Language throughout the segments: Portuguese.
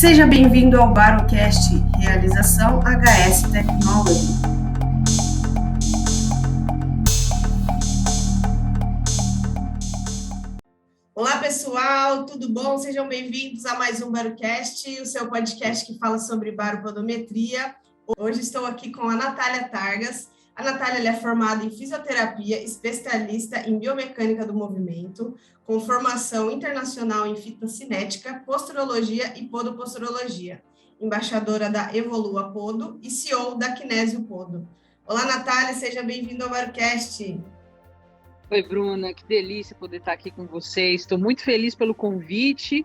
Seja bem-vindo ao Barocast, realização HS Technology. Olá pessoal, tudo bom? Sejam bem-vindos a mais um Barocast, o seu podcast que fala sobre baropodometria. Hoje estou aqui com a Natália Targas. A Natália é formada em fisioterapia, especialista em biomecânica do movimento, com formação internacional em fitocinética, posturologia e podoposturologia, embaixadora da Evolua Podo e CEO da Kinésio Podo. Olá, Natália, seja bem-vinda ao Barocast. Oi, Bruna, que delícia poder estar aqui com vocês. Estou muito feliz pelo convite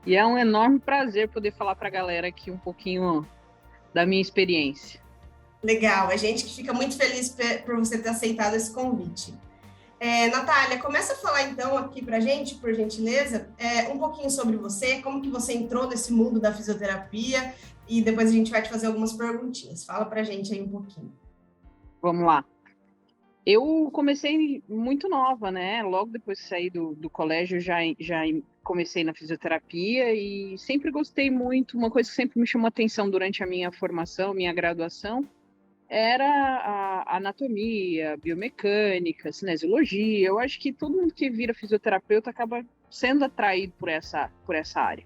e é um enorme prazer poder falar para a galera aqui um pouquinho da minha experiência. Legal, a gente que fica muito feliz por você ter aceitado esse convite. Natália, começa a falar então aqui pra gente, por gentileza, um pouquinho sobre você, como que você entrou nesse mundo da fisioterapia e depois a gente vai te fazer algumas perguntinhas. Fala pra gente aí um pouquinho. Vamos lá. Eu comecei muito nova, né? Logo depois de sair do colégio, já comecei na fisioterapia e sempre gostei muito. Uma coisa que sempre me chamou atenção durante a minha formação, minha graduação, era a anatomia, biomecânica, cinesiologia. Eu acho que todo mundo que vira fisioterapeuta acaba sendo atraído por essa área.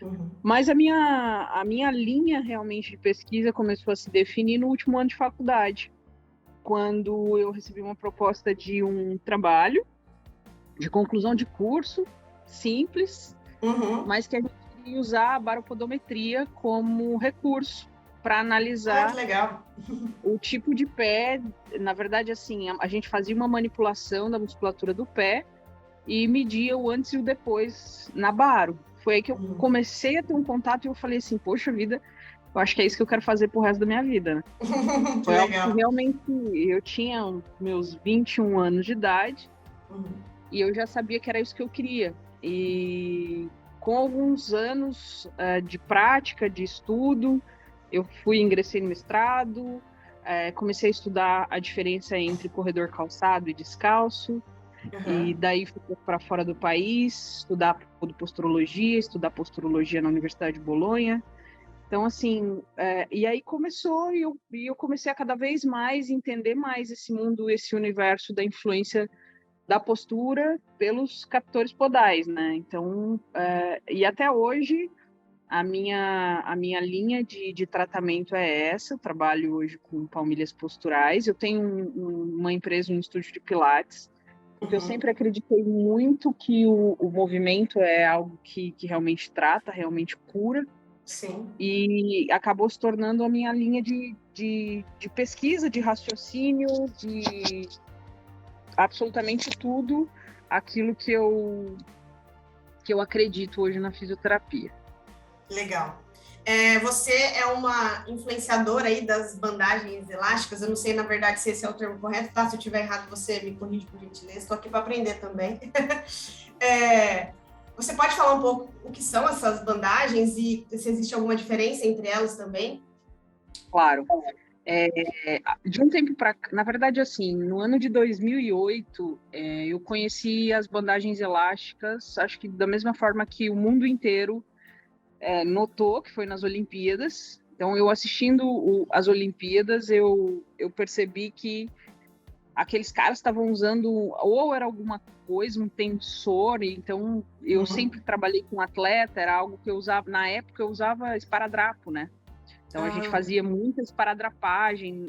Uhum. Mas a minha linha realmente de pesquisa começou a se definir no último ano de faculdade, quando eu recebi uma proposta de um trabalho de conclusão de curso, simples, mas que a gente ia usar a baropodometria como recurso para analisar o tipo de pé. Na verdade, assim, a gente fazia uma manipulação da musculatura do pé e media o antes e o depois na baro. Foi aí que eu comecei a ter um contato e eu falei assim, poxa vida, eu acho que é isso que eu quero fazer pro resto da minha vida, né? Foi algo que realmente eu tinha meus 21 anos de idade e eu já sabia que era isso que eu queria. E com alguns anos de prática, de estudo, eu ingressei no mestrado, comecei a estudar a diferença entre corredor calçado e descalço, e daí fui para fora do país, estudar posturologia, estudar posturologia na Universidade de Bolonha. Então, assim, e aí começou, e eu comecei a cada vez mais entender mais esse mundo, esse universo da influência da postura pelos captores podais, né? Então, e até hoje, a minha linha de tratamento é essa. Eu trabalho hoje com palmilhas posturais. Eu tenho uma empresa, um estúdio de pilates, porque eu sempre acreditei muito que o movimento é algo que realmente trata, realmente cura. Sim. E acabou se tornando a minha linha de pesquisa, de raciocínio, de absolutamente tudo aquilo que eu acredito hoje na fisioterapia. Legal. Você é uma influenciadora aí das bandagens elásticas. Eu não sei, na verdade, se esse é o termo correto, tá? Se eu estiver errado, você me corrige, por gentileza. Estou aqui para aprender também. Você pode falar um pouco o que são essas bandagens e se existe alguma diferença entre elas também? Claro. De um tempo para cá, na verdade, assim, no ano de 2008, eu conheci as bandagens elásticas, acho que da mesma forma que o mundo inteiro notou, que foi nas Olimpíadas. Então, eu assistindo as Olimpíadas, eu percebi que aqueles caras estavam usando, ou era alguma coisa, um tensor. Então eu sempre trabalhei com atleta, era algo que eu usava, na época eu usava esparadrapo, né? Então a gente fazia muita esparadrapagem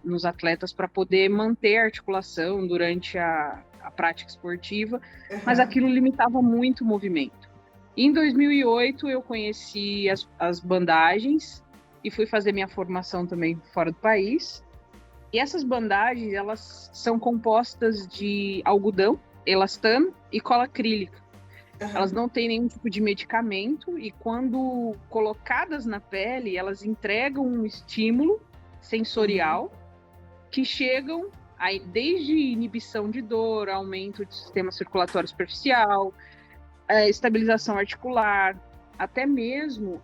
nos atletas para poder manter a articulação durante a prática esportiva, mas aquilo limitava muito o movimento. Em 2008 eu conheci as bandagens e fui fazer minha formação também fora do país. E essas bandagens, elas são compostas de algodão, elastano e cola acrílica. Elas não têm nenhum tipo de medicamento e quando colocadas na pele, elas entregam um estímulo sensorial que chegam aí desde inibição de dor, aumento do sistema circulatório superficial, estabilização articular, até mesmo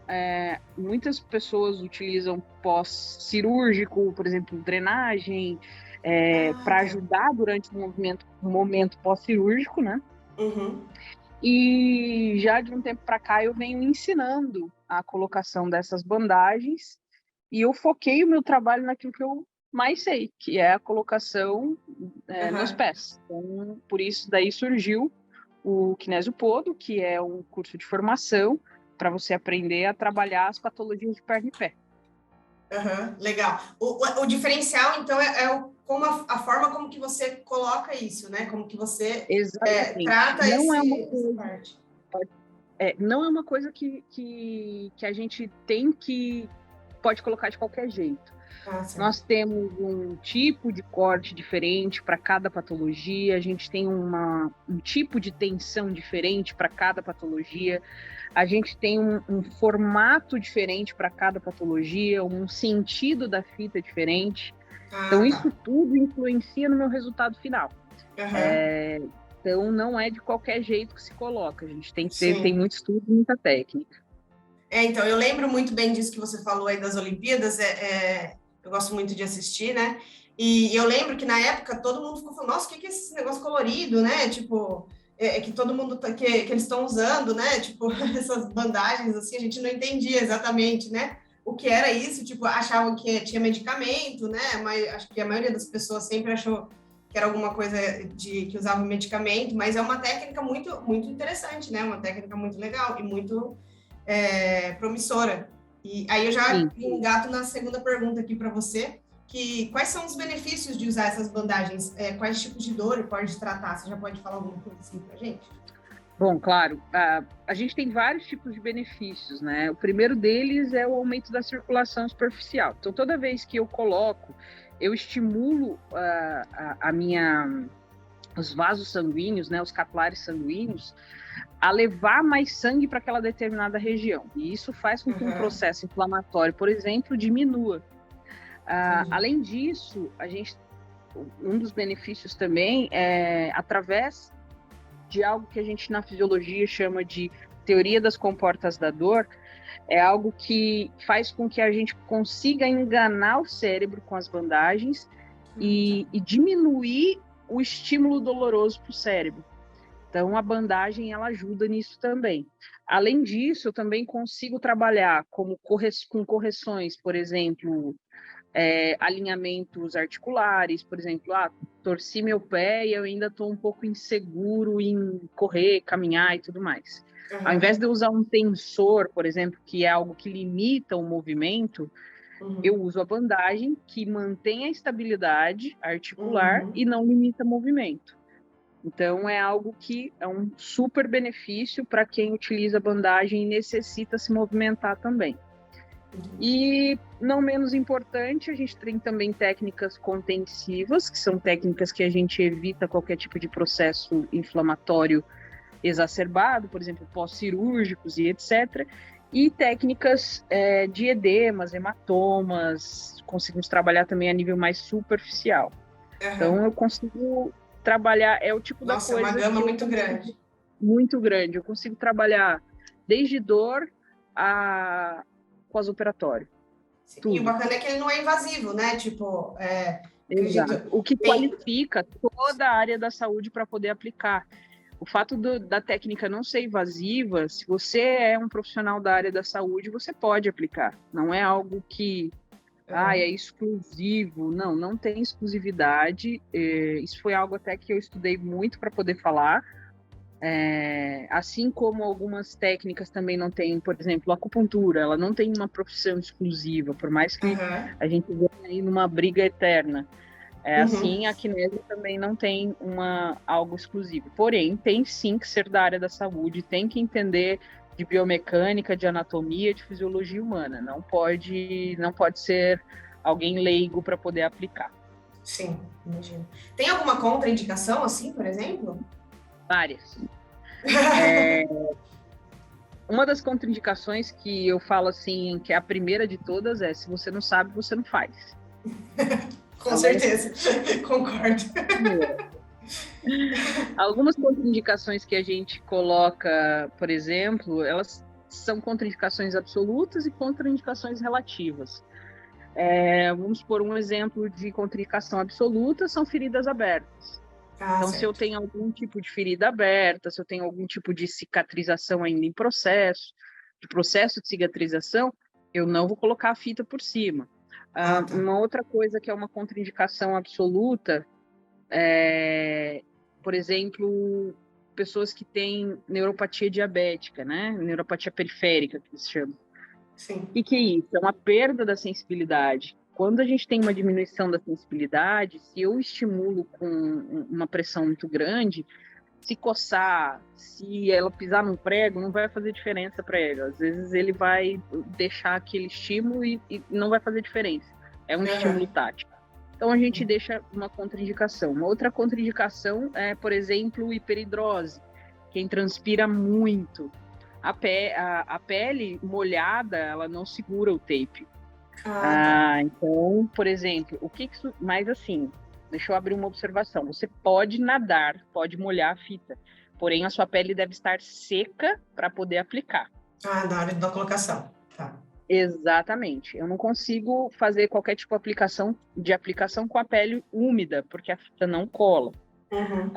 muitas pessoas utilizam pós-cirúrgico, por exemplo, drenagem, para ajudar durante o momento pós-cirúrgico, né? E já de um tempo para cá eu venho ensinando a colocação dessas bandagens e eu foquei o meu trabalho naquilo que eu mais sei, que é a colocação nos pés. Então, por isso daí surgiu o Kinesiopodo, que é um curso de formação para você aprender a trabalhar as patologias de perna e pé. Legal. O diferencial, então, como a forma como que você coloca isso, né? Como que você trata essa parte. Não é uma coisa que a gente tem que pode colocar de qualquer jeito. Nós temos um tipo de corte diferente para cada patologia, a gente tem um tipo de tensão diferente para cada patologia, a gente tem um formato diferente para cada patologia, um sentido da fita diferente. Então, isso tudo influencia no meu resultado final. Então, não é de qualquer jeito que se coloca, a gente tem que ter, tem muito estudo e muita técnica. Então, eu lembro muito bem disso que você falou aí das Olimpíadas, eu gosto muito de assistir, né? E eu lembro que na época todo mundo ficou falando, nossa, o que é esse negócio colorido, né? Tipo, que todo mundo, que eles estão usando, né? Tipo, essas bandagens, assim, a gente não entendia exatamente, né? O que era isso, tipo, achavam que tinha medicamento, né? Mas acho que a maioria das pessoas sempre achou que era alguma coisa que usava medicamento, mas é uma técnica muito, muito interessante, né? Uma técnica muito legal e muito promissora. E aí eu já engato na segunda pergunta aqui para você, que quais são os benefícios de usar essas bandagens? Quais tipos de dor pode tratar? Você já pode falar alguma coisa assim para a gente? Bom, claro, a gente tem vários tipos de benefícios, né? O primeiro deles é o aumento da circulação superficial. Então, toda vez que eu coloco, eu estimulo os vasos sanguíneos, né, os capilares sanguíneos, a levar mais sangue para aquela determinada região. E isso faz com que um processo inflamatório, por exemplo, diminua. Além disso, um dos benefícios também é através de algo que a gente na fisiologia chama de teoria das comportas da dor, é algo que faz com que a gente consiga enganar o cérebro com as bandagens e diminuir o estímulo doloroso para o cérebro. Então, a bandagem ela ajuda nisso também. Além disso, eu também consigo trabalhar com correções, por exemplo, alinhamentos articulares, por exemplo, torci meu pé e eu ainda estou um pouco inseguro em correr, caminhar e tudo mais. Ao invés de eu usar um tensor, por exemplo, que é algo que limita o movimento, eu uso a bandagem que mantém a estabilidade articular e não limita o movimento. Então, é algo que é um super benefício para quem utiliza a bandagem e necessita se movimentar também. E, não menos importante, a gente tem também técnicas contensivas, que são técnicas que a gente evita qualquer tipo de processo inflamatório exacerbado, por exemplo, pós-cirúrgicos e etc. E técnicas de edemas, hematomas, conseguimos trabalhar também a nível mais superficial. Então, eu consigo trabalhar, é o tipo da coisa... Nossa, é uma gama muito grande. Muito grande. Eu consigo trabalhar desde dor a pós-operatório. E o bacana é que ele não é invasivo, né? Tipo, Exato. O que qualifica toda a área da saúde para poder aplicar. O fato da técnica não ser invasiva, se você é um profissional da área da saúde, você pode aplicar. Não é algo que é exclusivo. Não tem exclusividade. Isso foi algo até que eu estudei muito para poder falar. Assim como algumas técnicas também não têm, por exemplo, a acupuntura, ela não tem uma profissão exclusiva, por mais que a gente venha aí numa briga eterna. Assim, a kinésia também não tem algo exclusivo. Porém, tem sim que ser da área da saúde, tem que entender de biomecânica, de anatomia, de fisiologia humana. Não pode ser alguém leigo para poder aplicar. Sim, imagino. Tem alguma contraindicação, assim, por exemplo? Várias. Uma das contraindicações que eu falo assim, que é a primeira de todas, é se você não sabe, você não faz. Com certeza, concordo. Algumas contraindicações que a gente coloca, por exemplo, elas são contraindicações absolutas e contraindicações relativas. Vamos por um exemplo de contraindicação absoluta, são feridas abertas. Então, se eu tenho algum tipo de ferida aberta, se eu tenho algum tipo de cicatrização ainda em processo, de cicatrização, eu não vou colocar a fita por cima. Uma outra coisa que é uma contraindicação absoluta é, por exemplo, pessoas que têm neuropatia diabética, né? Neuropatia periférica, que se chama. Sim. E que é isso? É uma perda da sensibilidade. Quando a gente tem uma diminuição da sensibilidade, se eu estimulo com uma pressão muito grande, se coçar, se ela pisar num prego, não vai fazer diferença para ela. Às vezes ele vai deixar aquele estímulo e não vai fazer diferença. É um estímulo tático. Então a gente deixa uma contraindicação. Uma outra contraindicação é, por exemplo, hiperidrose. Quem transpira muito. A pele molhada, ela não segura o tape. Então, por exemplo, o que isso... Mas assim, deixa eu abrir uma observação. Você pode nadar, pode molhar a fita, porém a sua pele deve estar seca para poder aplicar. Na hora da colocação. Tá. Exatamente. Eu não consigo fazer qualquer tipo de aplicação com a pele úmida, porque a fita não cola. Uhum.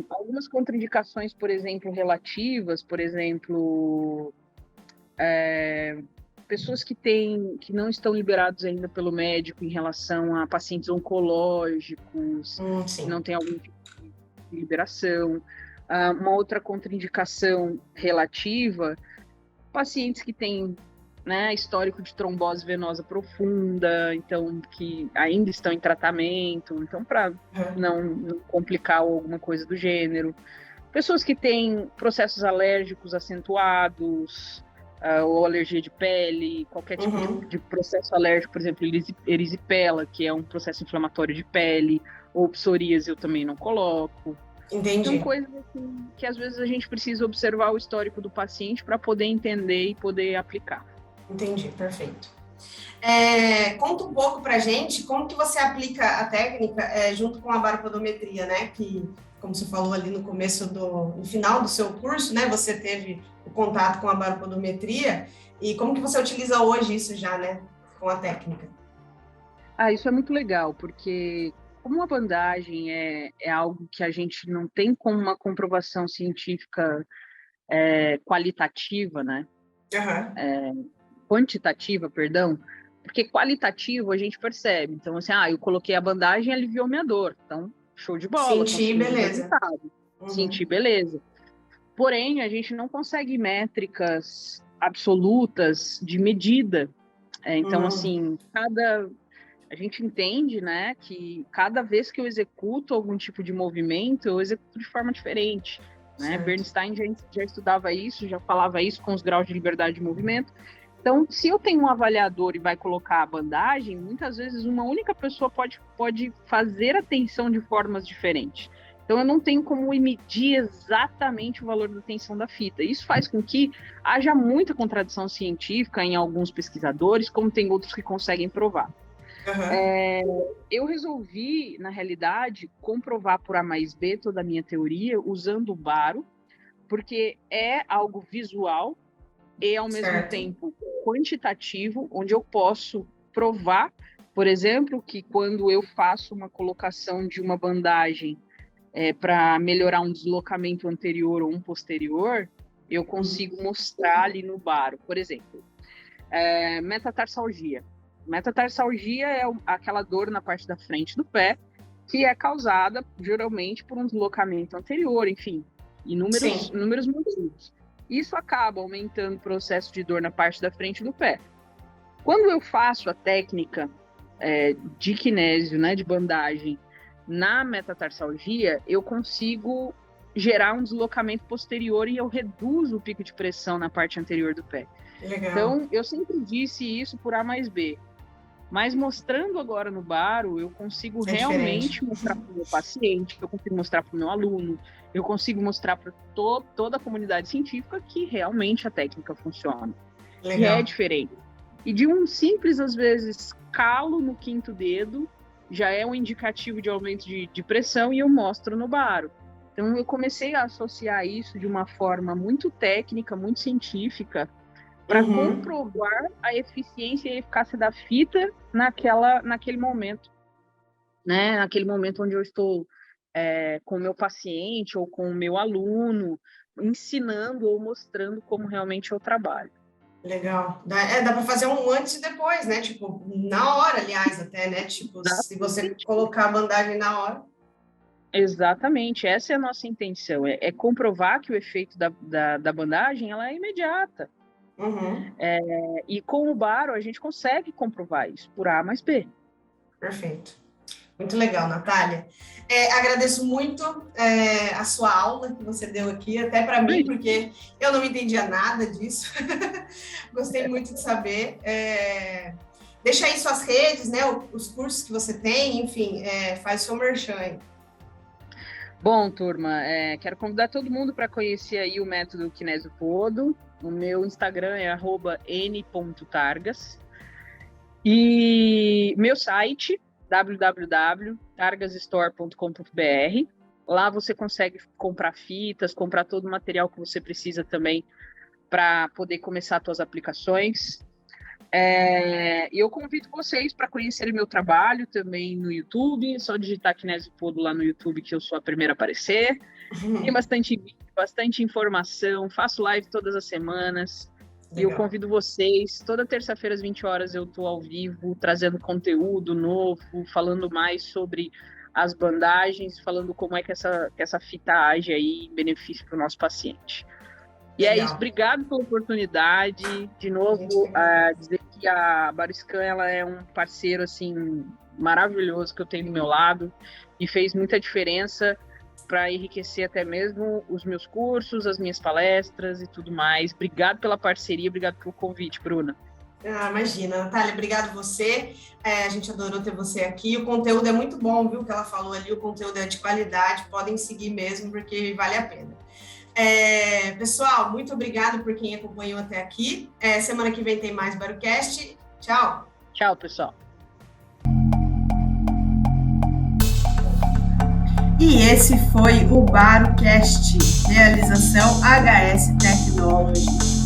Algumas contraindicações, por exemplo, relativas, por exemplo, pessoas que não estão liberados ainda pelo médico em relação a pacientes oncológicos, que não tem algum tipo de liberação. Uma outra contraindicação relativa, pacientes que têm, né, histórico de trombose venosa profunda, então que ainda estão em tratamento, então para não complicar alguma coisa do gênero. Pessoas que têm processos alérgicos acentuados, ou alergia de pele, qualquer tipo de processo alérgico, por exemplo, erisipela, que é um processo inflamatório de pele, ou psoríase eu também não coloco. Entendi. São coisas assim, que às vezes a gente precisa observar o histórico do paciente para poder entender e poder aplicar. Entendi, perfeito. Conta um pouco pra gente como que você aplica a técnica junto com a baropodometria, né? Que, como você falou ali no final do seu curso, né? Você teve o contato com a baropodometria e como que você utiliza hoje isso já, né? Com a técnica. Isso é muito legal, porque como a bandagem é algo que a gente não tem como uma comprovação científica qualitativa, né? Quantitativa, perdão, porque qualitativo a gente percebe. Então, assim, eu coloquei a bandagem e aliviou minha dor. Então, show de bola. Senti, beleza. Senti, beleza. Porém, a gente não consegue métricas absolutas de medida. Então, assim, a gente entende, né, que cada vez que eu executo algum tipo de movimento, eu executo de forma diferente. Né? Bernstein já estudava isso, já falava isso com os graus de liberdade de movimento. Então, se eu tenho um avaliador e vai colocar a bandagem, muitas vezes uma única pessoa pode fazer a tensão de formas diferentes. Então, eu não tenho como medir exatamente o valor da tensão da fita. Isso faz com que haja muita contradição científica em alguns pesquisadores, como tem outros que conseguem provar. Eu resolvi, na realidade, comprovar por A mais B toda a minha teoria usando o baro, porque é algo visual e, ao mesmo tempo, quantitativo, onde eu posso provar, por exemplo, que quando eu faço uma colocação de uma bandagem para melhorar um deslocamento anterior ou um posterior, eu consigo mostrar ali no baro. Por exemplo, metatarsalgia. Metatarsalgia é aquela dor na parte da frente do pé que é causada, geralmente, por um deslocamento anterior, enfim, inúmeros motivos. Isso acaba aumentando o processo de dor na parte da frente do pé. Quando eu faço a técnica de kinésio, né, de bandagem, na metatarsalgia, eu consigo gerar um deslocamento posterior e eu reduzo o pico de pressão na parte anterior do pé. Legal. Então, eu sempre disse isso por A mais B. Mas mostrando agora no baro, eu consigo realmente mostrar para o meu paciente, eu consigo mostrar para o meu aluno, eu consigo mostrar para toda a comunidade científica que realmente a técnica funciona. Legal. E é diferente. E de um simples, às vezes, calo no quinto dedo, já é um indicativo de aumento de pressão e eu mostro no baro. Então, eu comecei a associar isso de uma forma muito técnica, muito científica, para comprovar a eficiência e eficácia da fita naquele momento, né? Naquele momento onde eu estou com o meu paciente ou com o meu aluno, ensinando ou mostrando como realmente eu trabalho. Legal. Dá para fazer um antes e depois, né? Tipo, na hora, aliás, até, né? Tipo, se você colocar a bandagem na hora. Exatamente, essa é a nossa intenção, é comprovar que o efeito da bandagem ela é imediata. Uhum. E com o baro a gente consegue comprovar isso por A mais B. Perfeito. Muito legal, Natália. Agradeço muito a sua aula que você deu aqui, até para mim, porque eu não entendia nada disso. Gostei muito de saber. Deixa aí suas redes, né? Os cursos que você tem, enfim, faz seu merchan aí. Bom, turma, quero convidar todo mundo para conhecer aí o método Kinesiopodo. O meu Instagram é @n.targas. E meu site, www.targasstore.com.br. Lá você consegue comprar fitas, comprar todo o material que você precisa também para poder começar suas aplicações. E eu convido vocês para conhecerem meu trabalho também no YouTube. É só digitar Kinesiopodo lá no YouTube que eu sou a primeira a aparecer. Tem bastante vídeo, bastante informação. Faço live todas as semanas. Legal. E eu convido vocês. Toda terça-feira às 20 horas eu estou ao vivo, trazendo conteúdo novo, falando mais sobre as bandagens, falando como é que essa fita age aí em benefício para o nosso paciente. E legal. É isso, obrigado pela oportunidade. De novo, dizer que a Baroscan ela é um parceiro assim, maravilhoso que eu tenho do meu lado e fez muita diferença para enriquecer até mesmo os meus cursos, as minhas palestras e tudo mais. Obrigado pela parceria, obrigado pelo convite, Bruna. Imagina, Natália, obrigado você. A gente adorou ter você aqui. O conteúdo é muito bom, viu? O que ela falou ali, o conteúdo é de qualidade, podem seguir mesmo, porque vale a pena. Pessoal, muito obrigado por quem acompanhou até aqui. Semana que vem tem mais Barocast. Tchau. Tchau, pessoal. E esse foi o Barocast, realização HS Technology.